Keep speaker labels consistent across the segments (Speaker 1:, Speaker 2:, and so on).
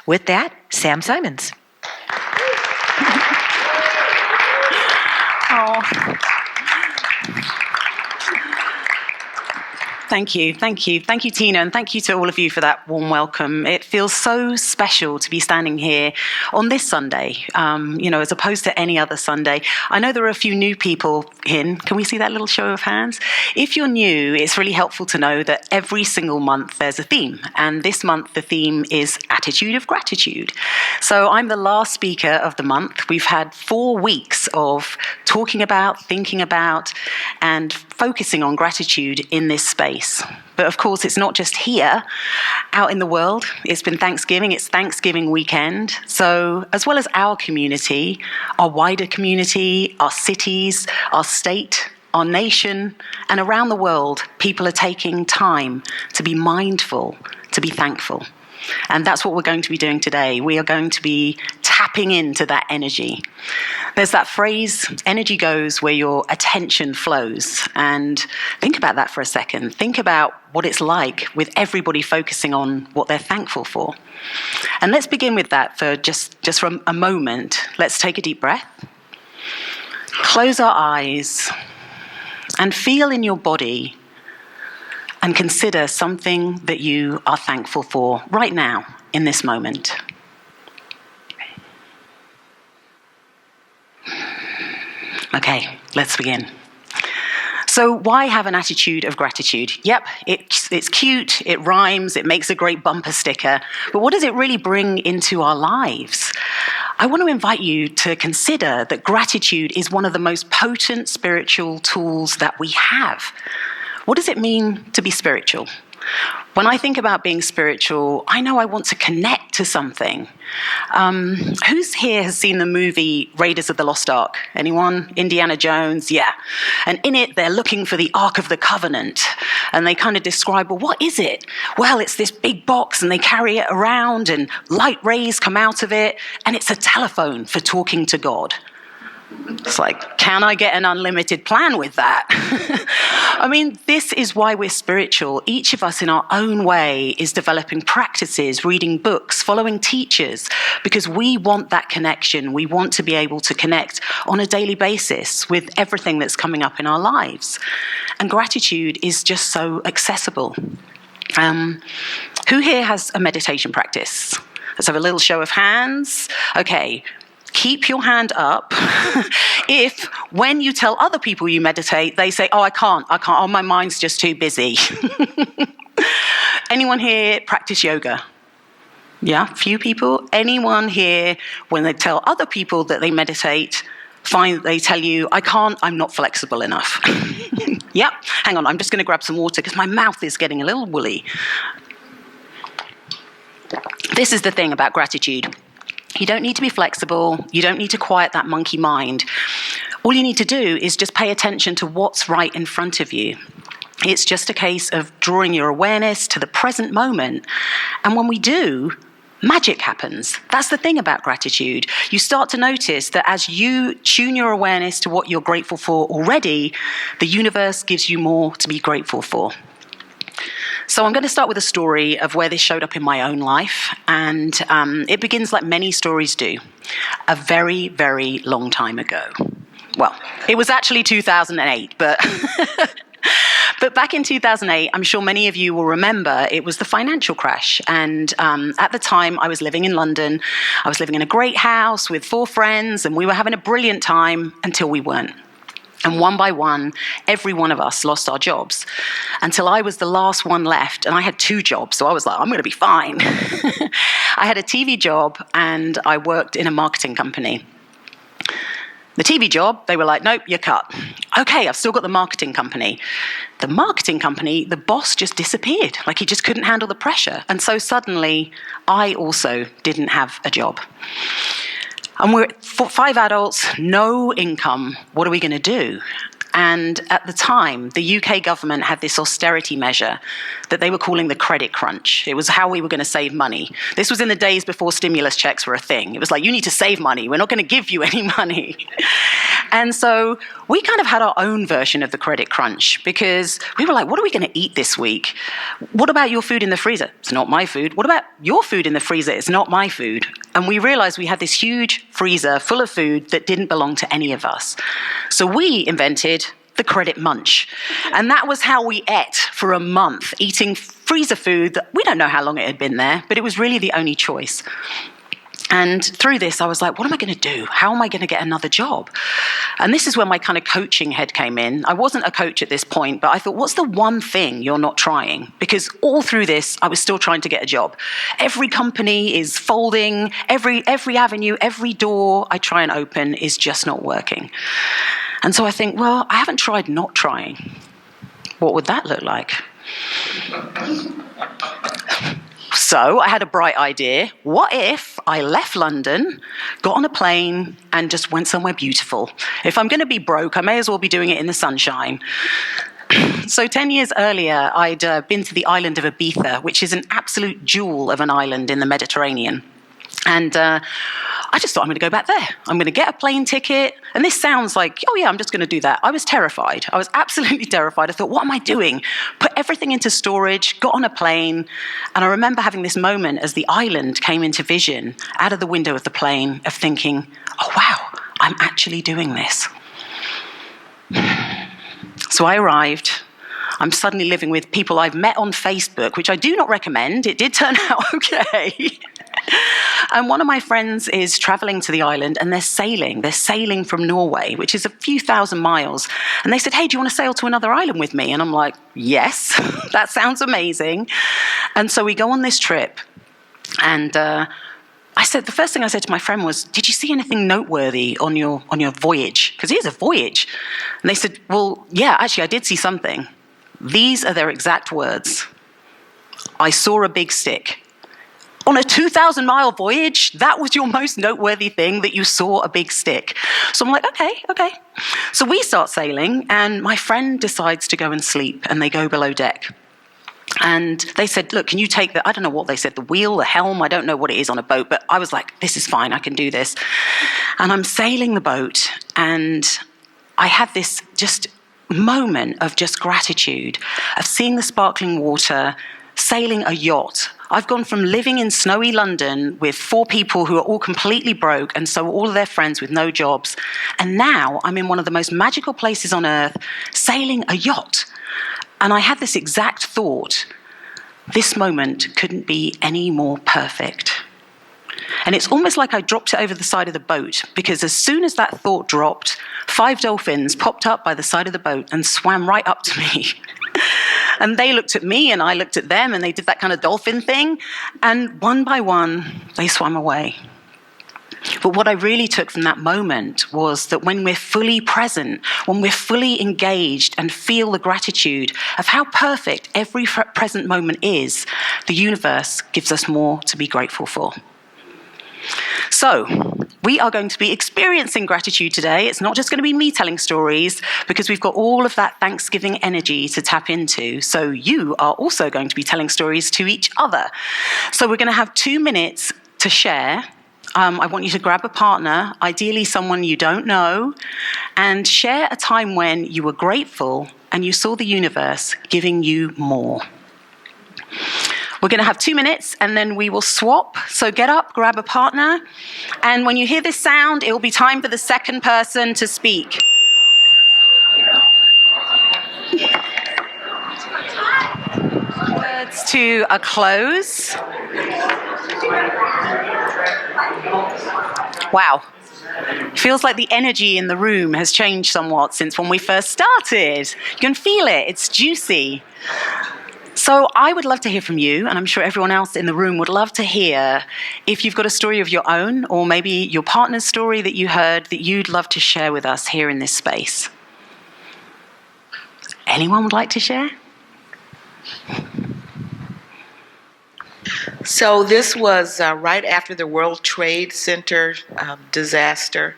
Speaker 1: With that, Sam Simmons.
Speaker 2: Oh. Thank you, Tina, and thank you to all of you for that warm welcome. It feels so special to be standing here on this Sunday, as opposed to any other Sunday. I know there are a few new people in. Can we see that little show of hands? If you're new, it's really helpful to know that every single month there's a theme, and this month the theme is Attitude of Gratitude. So I'm the last speaker of the month. We've had 4 weeks of talking about, thinking about, and focusing on gratitude in this space. But of course, it's not just here, out in the world. It's been Thanksgiving, it's Thanksgiving weekend. So as well as our community, our wider community, our cities, our state, our nation, and around the world, people are taking time to be mindful, to be thankful. And that's what we're going to be doing today. We are going to be tapping into that energy. There's that phrase, energy goes where your attention flows. And think about that for a second. Think about what it's like with everybody focusing on what they're thankful for. And let's begin with that for just for a moment. Let's take a deep breath. Close our eyes and feel in your body and consider something that you are thankful for right now, in this moment. Okay, let's begin. So why have an attitude of gratitude? Yep, it's cute, it rhymes, it makes a great bumper sticker, but what does it really bring into our lives? I want to invite you to consider that gratitude is one of the most potent spiritual tools that we have. What does it mean to be spiritual? When I think about being spiritual, I know I want to connect to something. Who's here has seen the movie Raiders of the Lost Ark? Anyone? Indiana Jones? Yeah. And in it, they're looking for the Ark of the Covenant. And they kind of describe, well, what is it? Well, it's this big box, and they carry it around, and light rays come out of it, and it's a telephone for talking to God. It's like, can I get an unlimited plan with that? I mean, this is why we're spiritual. Each of us in our own way is developing practices, reading books, following teachers, because we want that connection. We want to be able to connect on a daily basis with everything that's coming up in our lives. And gratitude is just so accessible. Who here has a meditation practice? Let's have a little show of hands. Okay. Keep your hand up if, when you tell other people you meditate, they say, I can't, oh, my mind's just too busy. Anyone here practice yoga? Yeah, few people. Anyone here, when they tell other people that they meditate, they tell you, I can't, I'm not flexible enough. Yep, hang on, I'm just going to grab some water because my mouth is getting a little woolly. This is the thing about gratitude. You don't need to be flexible. You don't need to quiet that monkey mind. All you need to do is just pay attention to what's right in front of you. It's just a case of drawing your awareness to the present moment. And when we do, magic happens. That's the thing about gratitude. You start to notice that as you tune your awareness to what you're grateful for already, the universe gives you more to be grateful for. So I'm going to start with a story of where this showed up in my own life, and it begins like many stories do, a very, very long time ago. Well, it was actually 2008, but but back in 2008, I'm sure many of you will remember, it was the financial crash, and at the time I was living in London. I was living in a great house with 4 friends, and we were having a brilliant time until we weren't. And one by one, every one of us lost our jobs until I was the last one left. And I had 2 jobs, so I was like, I'm going to be fine. I had a TV job and I worked in a marketing company. The TV job, they were like, nope, you're cut. Okay, I've still got the marketing company. The marketing company, the boss just disappeared. Like he just couldn't handle the pressure. And so suddenly, I also didn't have a job. And we're 5 adults, no income. What are we going to do? And at the time, the UK government had this austerity measure that they were calling the credit crunch. It was how we were going to save money. This was in the days before stimulus checks were a thing. It was like, you need to save money. We're not going to give you any money. And so we kind of had our own version of the credit crunch because we were like, what are we going to eat this week? What about your food in the freezer? It's not my food. What about your food in the freezer? It's not my food. And we realized we had this huge freezer full of food that didn't belong to any of us. So we invented the credit munch. And that was how we ate for a month, eating freezer food that we don't know how long it had been there, but it was really the only choice. And through this, I was like, what am I going to do? How am I going to get another job? And this is where my kind of coaching head came in. I wasn't a coach at this point, but I thought, what's the one thing you're not trying? Because all through this, I was still trying to get a job. Every company is folding, every avenue, every door I try and open is just not working. And so I think, well, I haven't tried not trying. What would that look like? So I had a bright idea. What if I left London, got on a plane, and just went somewhere beautiful? If I'm going to be broke, I may as well be doing it in the sunshine. So 10 years earlier, I'd been to the island of Ibiza, which is an absolute jewel of an island in the Mediterranean. And I just thought, I'm going to go back there. I'm going to get a plane ticket. And this sounds like, oh yeah, I'm just going to do that. I was terrified. I was absolutely terrified. I thought, what am I doing? Put everything into storage, got on a plane. And I remember having this moment as the island came into vision out of the window of the plane of thinking, oh wow, I'm actually doing this. So I arrived. I'm suddenly living with people I've met on Facebook, which I do not recommend. It did turn out okay. And one of my friends is traveling to the island and they're sailing. They're sailing from Norway, which is a few thousand miles. And they said, hey, do you want to sail to another island with me? And I'm like, yes, that sounds amazing. And so we go on this trip. And the first thing I said to my friend was, did you see anything noteworthy on your voyage? Because it is a voyage. And they said, well, yeah, actually, I did see something. These are their exact words. I saw a big stick. On a 2,000-mile voyage, that was your most noteworthy thing, that you saw a big stick. So I'm like, okay. So we start sailing, and my friend decides to go and sleep, and they go below deck. And they said, look, can you take I don't know what they said, the wheel, the helm, I don't know what it is on a boat, but I was like, this is fine, I can do this. And I'm sailing the boat, and I had this just moment of just gratitude, of seeing the sparkling water, sailing a yacht. I've gone from living in snowy London with 4 people who are all completely broke, and so all of their friends with no jobs. And now I'm in one of the most magical places on earth, sailing a yacht. And I had this exact thought, this moment couldn't be any more perfect. And it's almost like I dropped it over the side of the boat, because as soon as that thought dropped, 5 dolphins popped up by the side of the boat and swam right up to me. And they looked at me and I looked at them, and they did that kind of dolphin thing. And one by one, they swam away. But what I really took from that moment was that when we're fully present, when we're fully engaged and feel the gratitude of how perfect every present moment is, the universe gives us more to be grateful for. So, we are going to be experiencing gratitude today. It's not just going to be me telling stories, because we've got all of that Thanksgiving energy to tap into. So you are also going to be telling stories to each other. So we're going to have 2 minutes to share. I want you to grab a partner, ideally someone you don't know, and share a time when you were grateful and you saw the universe giving you more. We're going to have 2 minutes, and then we will swap. So get up, grab a partner, and when you hear this sound, it will be time for the second person to speak. Words to a close. Wow. Feels like the energy in the room has changed somewhat since when we first started. You can feel it. It's juicy. So I would love to hear from you, and I'm sure everyone else in the room would love to hear if you've got a story of your own, or maybe your partner's story that you heard that you'd love to share with us here in this space. Anyone would like to share?
Speaker 3: So this was right after the World Trade Center disaster.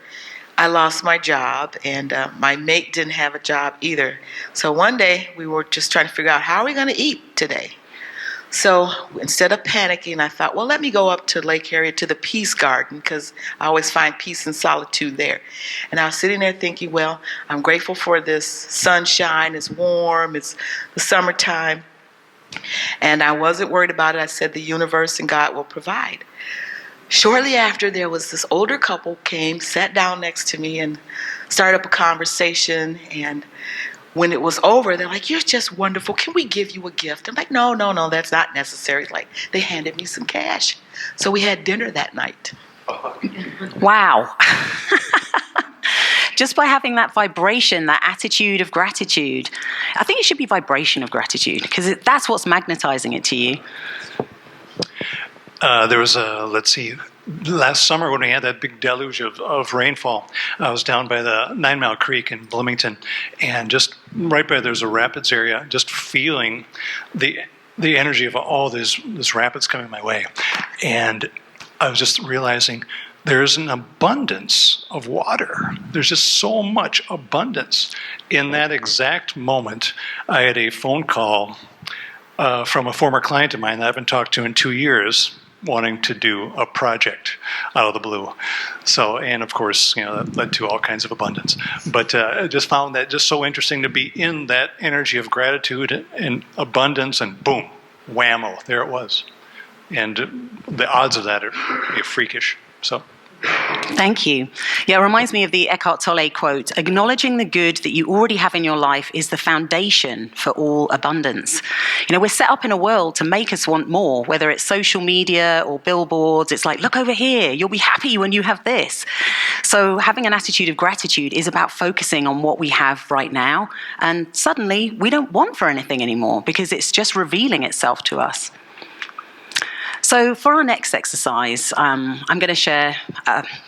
Speaker 3: I lost my job, and my mate didn't have a job either. So one day we were just trying to figure out, how are we going to eat today? So instead of panicking, I thought, well, let me go up to Lake Harriet to the Peace Garden, because I always find peace and solitude there. And I was sitting there thinking, well, I'm grateful for this sunshine. It's warm. It's the summertime. And I wasn't worried about it. I said the universe and God will provide. Shortly after, there was this older couple came, sat down next to me, and started up a conversation. And when it was over, they're like, "You're just wonderful. Can we give you a gift?" I'm like, no, that's not necessary. Like, they handed me some cash. So we had dinner that night.
Speaker 2: Wow. Just by having that vibration, that attitude of gratitude. I think it should be vibration of gratitude, because that's what's magnetizing it to you.
Speaker 4: There was last summer when we had that big deluge of rainfall, I was down by the 9 Mile Creek in Bloomington, and just right by there's a rapids area, just feeling the energy of all this rapids coming my way. And I was just realizing there's an abundance of water. There's just so much abundance. In that exact moment, I had a phone call from a former client of mine that I haven't talked to in 2 years, wanting to do a project out of the blue. So, and of course, that led to all kinds of abundance. But I just found that just so interesting to be in that energy of gratitude and abundance, and boom, whammo, there it was. And the odds of that are freakish. So.
Speaker 2: Thank you. Yeah, it reminds me of the Eckhart Tolle quote, "Acknowledging the good that you already have in your life is the foundation for all abundance." We're set up in a world to make us want more, whether it's social media or billboards. It's like, look over here, you'll be happy when you have this. So having an attitude of gratitude is about focusing on what we have right now. And suddenly we don't want for anything anymore, because it's just revealing itself to us. So for our next exercise, I'm going to share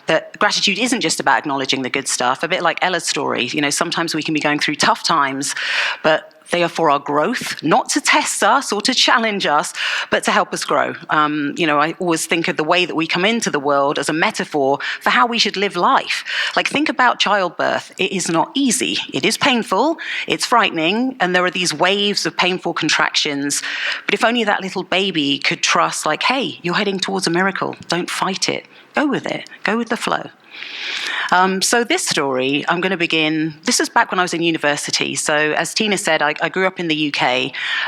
Speaker 2: that gratitude isn't just about acknowledging the good stuff, a bit like Ella's story. Sometimes we can be going through tough times, but they are for our growth, not to test us or to challenge us, but to help us grow. I always think of the way that we come into the world as a metaphor for how we should live life. Like, think about childbirth. It is not easy. It is painful. It's frightening. And there are these waves of painful contractions. But if only that little baby could trust, like, hey, you're heading towards a miracle. Don't fight it. Go with it. Go with the flow. So this story, I'm going to begin, this is back when I was in university. So as Tina said, I grew up in the UK.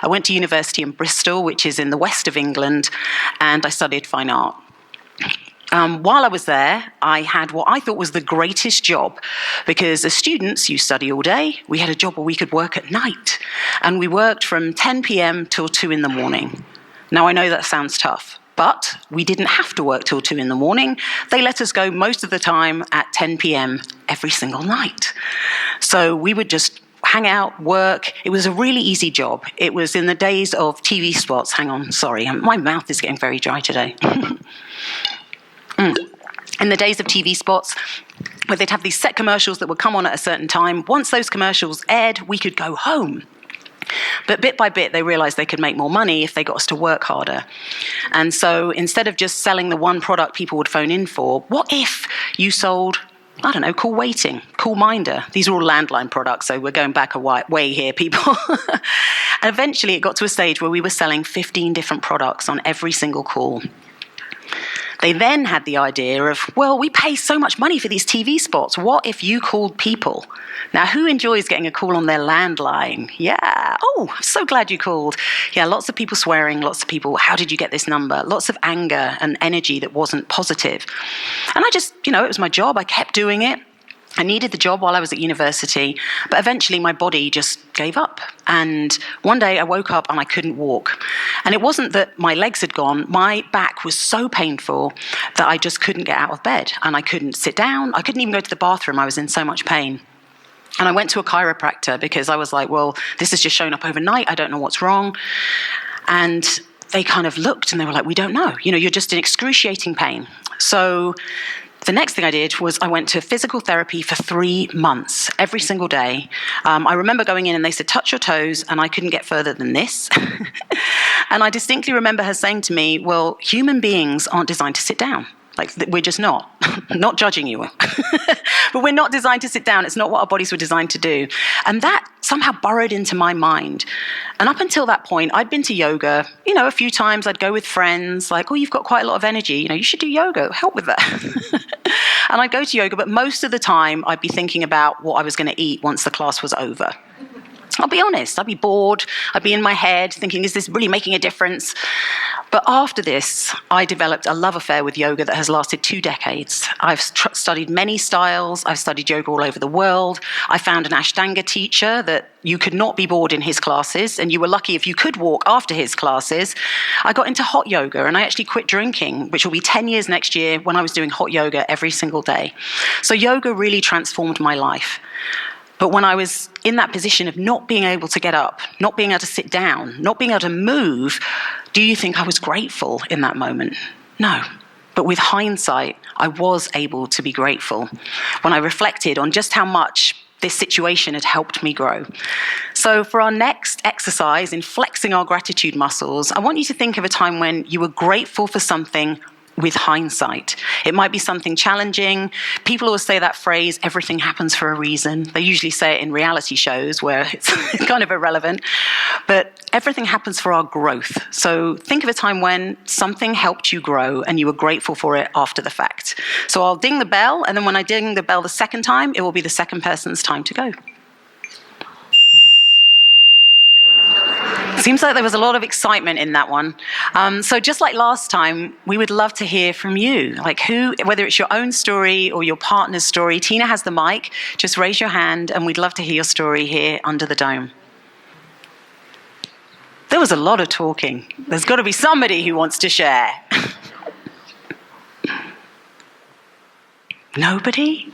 Speaker 2: I went to university in Bristol, which is in the west of England, and I studied fine art. While I was there, I had what I thought was the greatest job, because as students, you study all day. We had a job where we could work at night, and we worked from 10 p.m. till 2 in the morning. Now, I know that sounds tough, but we didn't have to work till 2 in the morning. They let us go most of the time at 10 p.m. every single night. So we would just hang out, work. It was a really easy job. It was in the days of TV spots. Hang on, sorry, my mouth is getting very dry today. In the days of TV spots, where they'd have these set commercials that would come on at a certain time. Once those commercials aired, we could go home. But bit by bit, they realized they could make more money if they got us to work harder. And so instead of just selling the one product people would phone in for, what if you sold, I don't know, Call Waiting, Call Minder? These are all landline products, so we're going back a way here, people. And eventually it got to a stage where we were selling 15 different products on every single call. They then had the idea of, well, we pay so much money for these TV spots. What if you called people? Now, who enjoys getting a call on their landline? Yeah. Oh, I'm so glad you called. Yeah, lots of people swearing, lots of people, how did you get this number? Lots of anger and energy that wasn't positive. And I just, it was my job. I kept doing it. I needed the job while I was at university, but eventually my body just gave up. And one day I woke up and I couldn't walk. And it wasn't that my legs had gone. My back was so painful that I just couldn't get out of bed. And I couldn't sit down. I couldn't even go to the bathroom. I was in so much pain. And I went to a chiropractor because I was like, well, this has just shown up overnight. I don't know what's wrong. And they kind of looked and they were like, we don't know. You're just in excruciating pain. So the next thing I did was I went to physical therapy for 3 months, every single day. I remember going in and they said, touch your toes, and I couldn't get further than this. And I distinctly remember her saying to me, well, human beings aren't designed to sit down. Like, we're just not. Not judging you. But we're not designed to sit down. It's not what our bodies were designed to do. And that somehow burrowed into my mind. And up until that point, I'd been to yoga, a few times. I'd go with friends, like, oh, you've got quite a lot of energy. You should do yoga. Help with that. And I'd go to yoga, but most of the time, I'd be thinking about what I was going to eat once the class was over. I'll be honest, I'd be bored, I'd be in my head thinking, is this really making a difference? But after this, I developed a love affair with yoga that has lasted 2 decades. I've studied many styles, I've studied yoga all over the world. I found an Ashtanga teacher that you could not be bored in his classes, and you were lucky if you could walk after his classes. I got into hot yoga, and I actually quit drinking, which will be 10 years next year, when I was doing hot yoga every single day. So yoga really transformed my life. But when I was in that position of not being able to get up, not being able to sit down, not being able to move, do you think I was grateful in that moment? No. But with hindsight, I was able to be grateful when I reflected on just how much this situation had helped me grow. So for our next exercise in flexing our gratitude muscles, I want you to think of a time when you were grateful for something with hindsight. It might be something challenging. People always say that phrase, everything happens for a reason. They usually say it in reality shows where it's kind of irrelevant. But everything happens for our growth. So think of a time when something helped you grow and you were grateful for it after the fact. So I'll ding the bell, and then when I ding the bell the second time, it will be the second person's time to go. Seems like there was a lot of excitement in that one. So just like last time, we would love to hear from you. Like whether it's your own story or your partner's story. Tina has the mic. Just raise your hand and we'd love to hear your story here under the dome. There was a lot of talking. There's got to be somebody who wants to share. Nobody?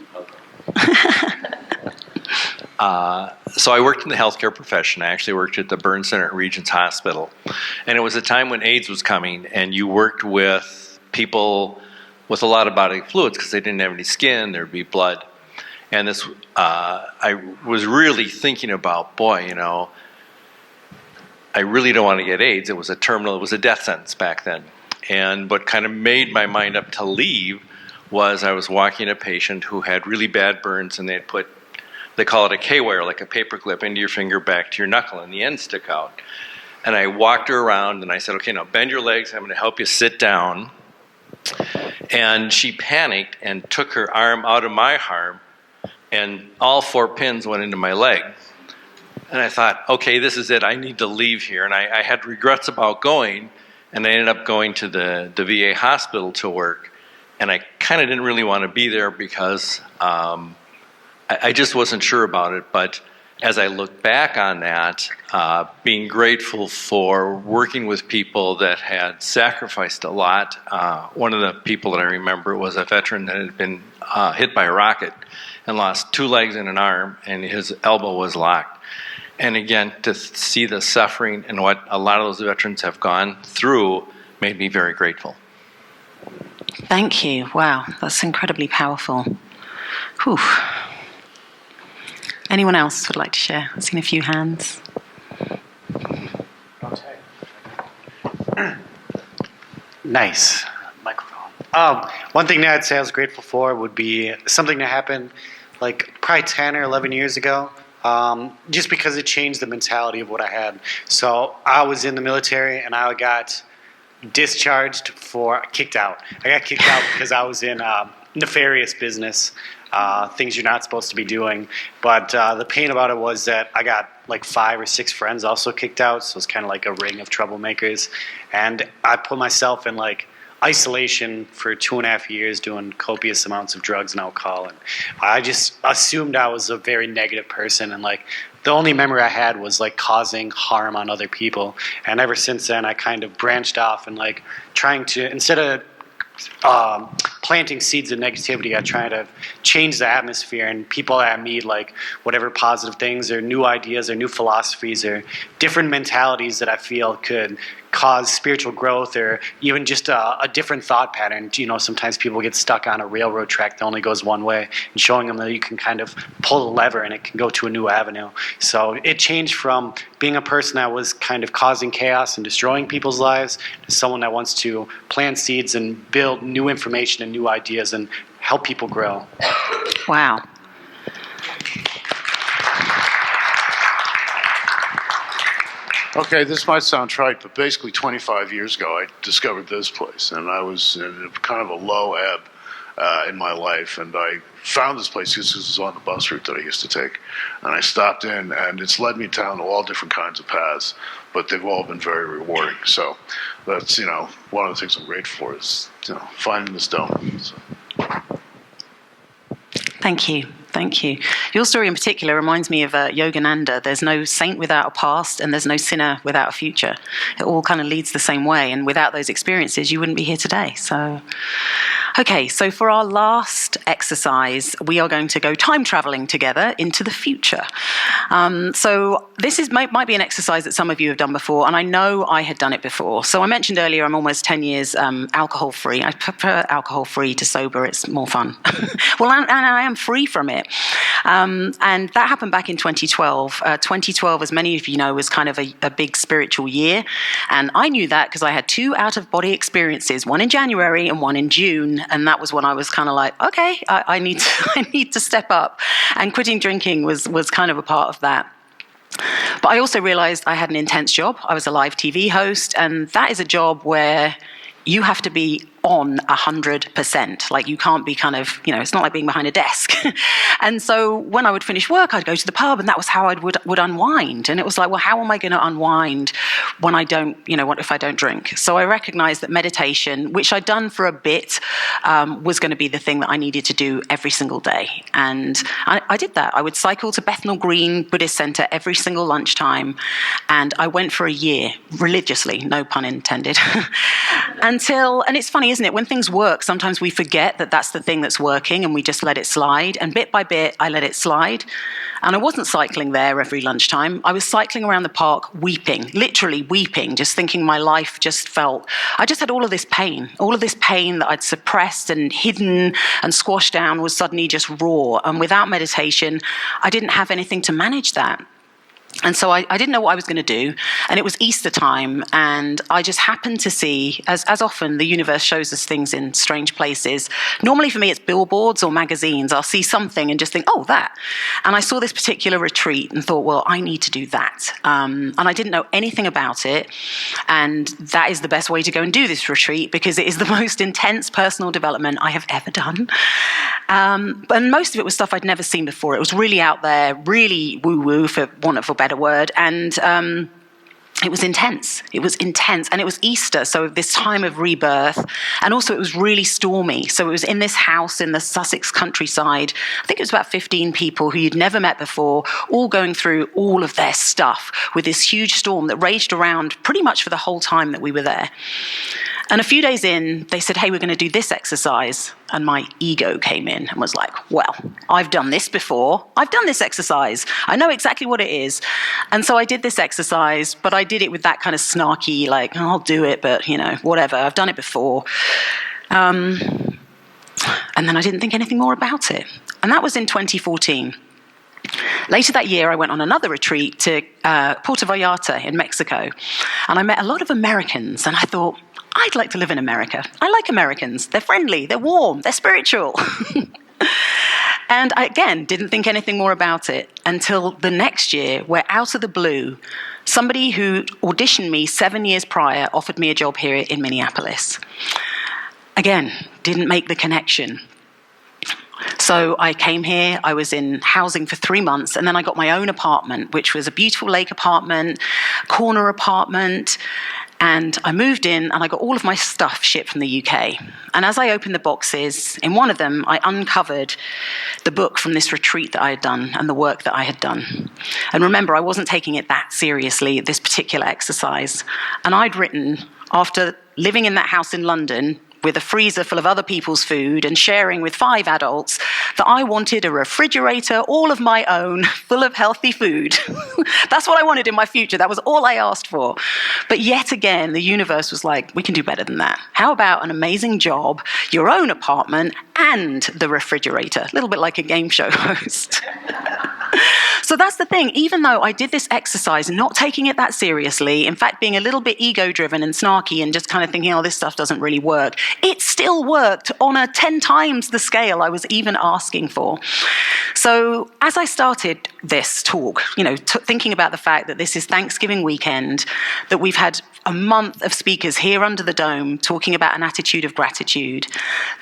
Speaker 5: So I worked in the healthcare profession. I actually worked at the Burn Center at Regents Hospital. And it was a time when AIDS was coming, and you worked with people with a lot of bodily fluids because they didn't have any skin, there'd be blood. And this, I was really thinking about, I really don't want to get AIDS. It was a death sentence back then. And what kind of made my mind up to leave was I was walking a patient who had really bad burns, and they call it a K-wire, like a paper clip, into your finger back to your knuckle, and the end stick out. And I walked her around, and I said, okay, now bend your legs. I'm going to help you sit down. And she panicked and took her arm out of my arm, and all 4 pins went into my leg. And I thought, okay, this is it. I need to leave here. And I had regrets about going, and I ended up going to the VA hospital to work. And I kind of didn't really want to be there because I just wasn't sure about it. But as I look back on that, being grateful for working with people that had sacrificed a lot. One of the people that I remember was a veteran that had been hit by a rocket and lost 2 legs and an arm, and his elbow was locked. And again, to see the suffering and what a lot of those veterans have gone through made me very grateful.
Speaker 2: Thank you. Wow, that's incredibly powerful. Whew. Anyone else would like to share? I've seen a few hands.
Speaker 6: Nice. Microphone. One thing that I'd say I was grateful for would be something that happened like probably 10 or 11 years ago, just because it changed the mentality of what I had. So I was in the military and I got kicked out. I got kicked out because I was in nefarious business, things you're not supposed to be doing. But the pain about it was that I got like 5 or 6 friends also kicked out, so it's kind of like a ring of troublemakers. And I put myself in like isolation for 2.5 years doing copious amounts of drugs and alcohol. And I just assumed I was a very negative person, and like the only memory I had was like causing harm on other people. And ever since then, I kind of branched off and like trying to, instead of planting seeds of negativity, I try to change the atmosphere, and people that I meet, like whatever positive things or new ideas or new philosophies or different mentalities that I feel could cause spiritual growth or even just a different thought pattern. You know, sometimes people get stuck on a railroad track that only goes one way, and showing them that you can kind of pull the lever and it can go to a new avenue. So it changed from being a person that was kind of causing chaos and destroying people's lives to someone that wants to plant seeds and build new information and new ideas and help people grow.
Speaker 2: Wow.
Speaker 7: Okay, this might sound trite, but basically 25 years ago, I discovered this place, and I was in kind of a low ebb in my life, and I found this place because this was on the bus route that I used to take, and I stopped in, and it's led me down to all different kinds of paths, but they've all been very rewarding. So that's, one of the things I'm grateful for is, finding this dome. So.
Speaker 2: Thank you. Thank you. Your story in particular reminds me of Yogananda. There's no saint without a past, and there's no sinner without a future. It all kind of leads the same way, and without those experiences, you wouldn't be here today. So, okay, so for our last exercise, we are going to go time traveling together into the future. So this might be an exercise that some of you have done before, and I know I had done it before. So I mentioned earlier I'm almost 10 years alcohol-free. I prefer alcohol-free to sober. It's more fun. Well, and I am free from it. And that happened back in 2012. 2012, as many of you know, was kind of a big spiritual year. And I knew that because I had 2 out-of-body experiences, one in January and one in June. And that was when I was kind of like, okay, I need to step up. And quitting drinking was kind of a part of that. But I also realized I had an intense job. I was a live TV host, and that is a job where you have to be on 100%. Like, you can't be kind of, it's not like being behind a desk. And so when I would finish work, I'd go to the pub, and that was how I would unwind. And it was like, well, how am I going to unwind when I don't, what if I don't drink? So I recognized that meditation, which I'd done for a bit, was going to be the thing that I needed to do every single day. And I did that. I would cycle to Bethnal Green Buddhist Center every single lunchtime. And I went for a year, religiously, no pun intended, and it's funny, isn't it? When things work, sometimes we forget that that's the thing that's working, and we just let it slide. And bit by bit, I let it slide. And I wasn't cycling there every lunchtime. I was cycling around the park weeping, literally weeping, just thinking my life I just had all of this pain that I'd suppressed and hidden and squashed down was suddenly just raw. And without meditation, I didn't have anything to manage that. And so I didn't know what I was going to do, and it was Easter time, and I just happened to see, as often the universe shows us things in strange places. Normally for me it's billboards or magazines. I'll see something and just think, oh, that. And I saw this particular retreat and thought, well, I need to do that. And I didn't know anything about it, and that is the best way to go and do this retreat, because it is the most intense personal development I have ever done. And most of it was stuff I'd never seen before. It was really out there, really woo-woo, for want of a better word, and it was intense. It was intense, and it was Easter, so this time of rebirth, and also it was really stormy. So it was in this house in the Sussex countryside. I think it was about 15 people who you'd never met before, all going through all of their stuff with this huge storm that raged around pretty much for the whole time that we were there. And a few days in, they said, hey, we're going to do this exercise. And my ego came in and was like, well, I've done this before. I've done this exercise. I know exactly what it is. And so I did this exercise, but I did it with that kind of snarky, like, oh, I'll do it, but, whatever. I've done it before. And then I didn't think anything more about it. And that was in 2014. Later that year, I went on another retreat to Puerto Vallarta in Mexico. And I met a lot of Americans, and I thought, I'd like to live in America. I like Americans. They're friendly, they're warm, they're spiritual. And I, again, didn't think anything more about it until the next year, where out of the blue, somebody who auditioned me 7 years prior offered me a job here in Minneapolis. Again, didn't make the connection. So I came here, I was in housing for 3 months, and then I got my own apartment, which was a beautiful lake apartment, corner apartment. And I moved in, and I got all of my stuff shipped from the UK. And as I opened the boxes, in one of them, I uncovered the book from this retreat that I had done and the work that I had done. And remember, I wasn't taking it that seriously, this particular exercise. And I'd written, after living in that house in London, with a freezer full of other people's food and sharing with 5 adults that I wanted a refrigerator all of my own, full of healthy food. That's what I wanted in my future. That was all I asked for. But yet again, the universe was like, we can do better than that. How about an amazing job, your own apartment, and the refrigerator? A little bit like a game show host. So that's the thing. Even though I did this exercise, not taking it that seriously, in fact, being a little bit ego-driven and snarky and just kind of thinking, oh, this stuff doesn't really work, it still worked on a 10 times the scale I was even asking for. So as I started this talk, thinking about the fact that this is Thanksgiving weekend, that we've had a month of speakers here under the dome talking about an attitude of gratitude,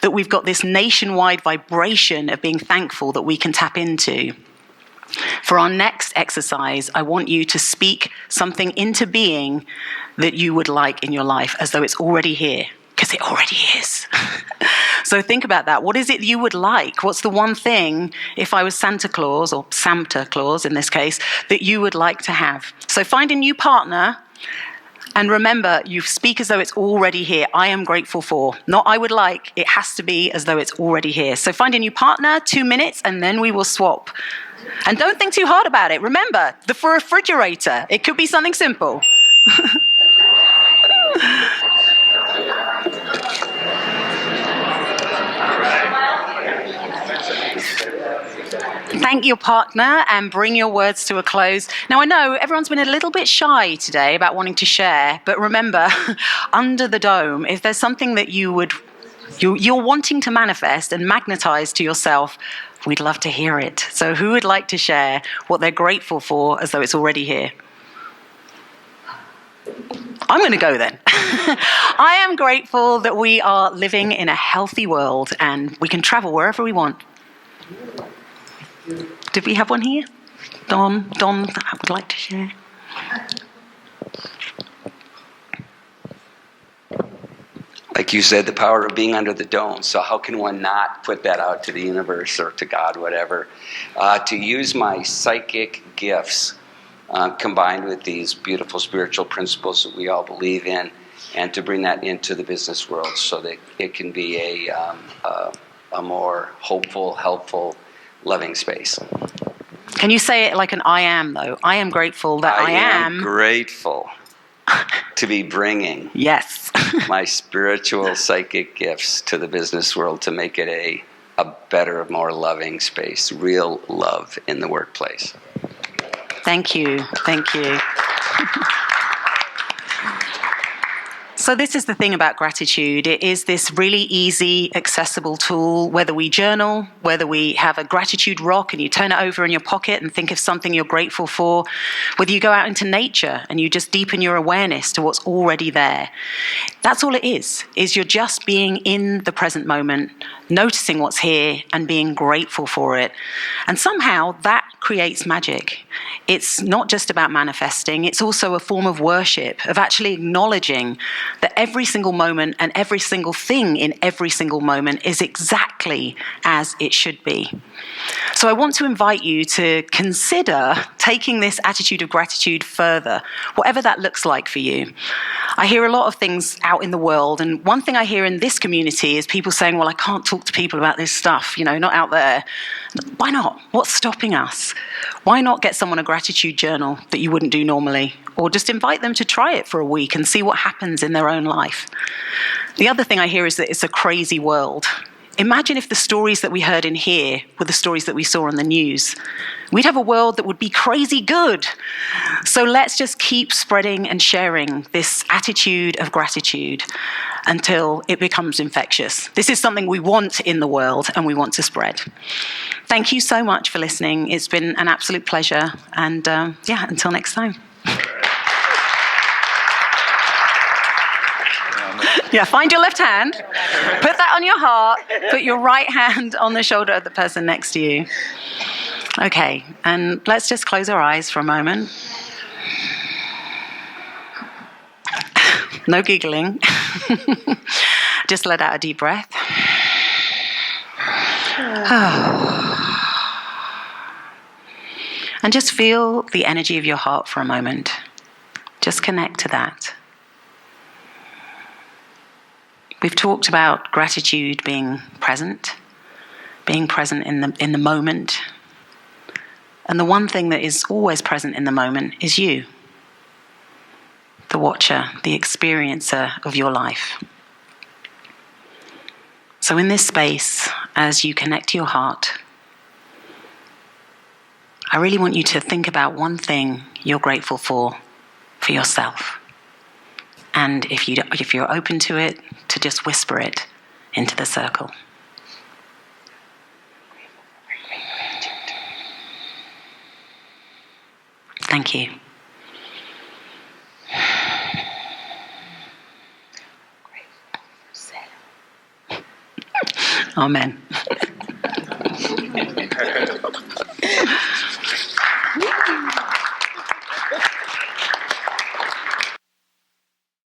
Speaker 2: that we've got this nationwide vibration of being thankful that we can tap into. For our next exercise, I want you to speak something into being that you would like in your life as though it's already here, because it already is. So think about that. What is it you would like? What's the one thing, if I was Santa Claus, or Santa Claus in this case, that you would like to have? So find a new partner. And remember, you speak as though it's already here. I am grateful for. Not I would like. It has to be as though it's already here. So find a new partner, 2 minutes, and then we will swap. And don't think too hard about it. Remember, the refrigerator. It could be something simple. Thank your partner and bring your words to a close. Now, I know everyone's been a little bit shy today about wanting to share, but remember, under the dome, if there's something that you're wanting to manifest and magnetize to yourself, we'd love to hear it. So who would like to share what they're grateful for as though it's already here? I'm going to go then. I am grateful that we are living in a healthy world and we can travel wherever we want. Did we have one here? Don, I would like to share.
Speaker 8: Like you said, the power of being under the dome. So how can one not put that out to the universe or to God, whatever? To use my psychic gifts combined with these beautiful spiritual principles that we all believe in, and to bring that into the business world so that it can be a more hopeful, helpful, loving space.
Speaker 2: Can you say it like an I am, though? I am grateful that I am
Speaker 8: grateful to be bringing
Speaker 2: yes
Speaker 8: my spiritual psychic gifts to the business world to make it a better, more loving space, real love in the workplace.
Speaker 2: Thank you. So this is the thing about gratitude. It is this really easy, accessible tool, whether we journal, whether we have a gratitude rock and you turn it over in your pocket and think of something you're grateful for, whether you go out into nature and you just deepen your awareness to what's already there. That's all it is you're just being in the present moment, noticing what's here and being grateful for it. And somehow that creates magic. It's not just about manifesting, it's also a form of worship, of actually acknowledging that every single moment and every single thing in every single moment is exactly as it should be. So I want to invite you to consider taking this attitude of gratitude further, whatever that looks like for you. I hear a lot of things out in the world, and one thing I hear in this community is people saying, well, I can't talk to people about this stuff, not out there. Why not? What's stopping us? Why not get someone a gratitude journal that you wouldn't do normally? Or just invite them to try it for a week and see what happens in their own life. The other thing I hear is that it's a crazy world. Imagine if the stories that we heard in here were the stories that we saw on the news. We'd have a world that would be crazy good. So let's just keep spreading and sharing this attitude of gratitude until it becomes infectious. This is something we want in the world and we want to spread. Thank you so much for listening. It's been an absolute pleasure. And until next time. Yeah, find your left hand, put that on your heart, put your right hand on the shoulder of the person next to you. Okay, and let's just close our eyes for a moment. No giggling. Just let out a deep breath. And just feel the energy of your heart for a moment. Just connect to that. We've talked about gratitude being present in the moment. And the one thing that is always present in the moment is you, the watcher, the experiencer of your life. So in this space, as you connect to your heart, I really want you to think about one thing you're grateful for yourself. And if you're open to it, to just whisper it into the circle. Thank you. Amen.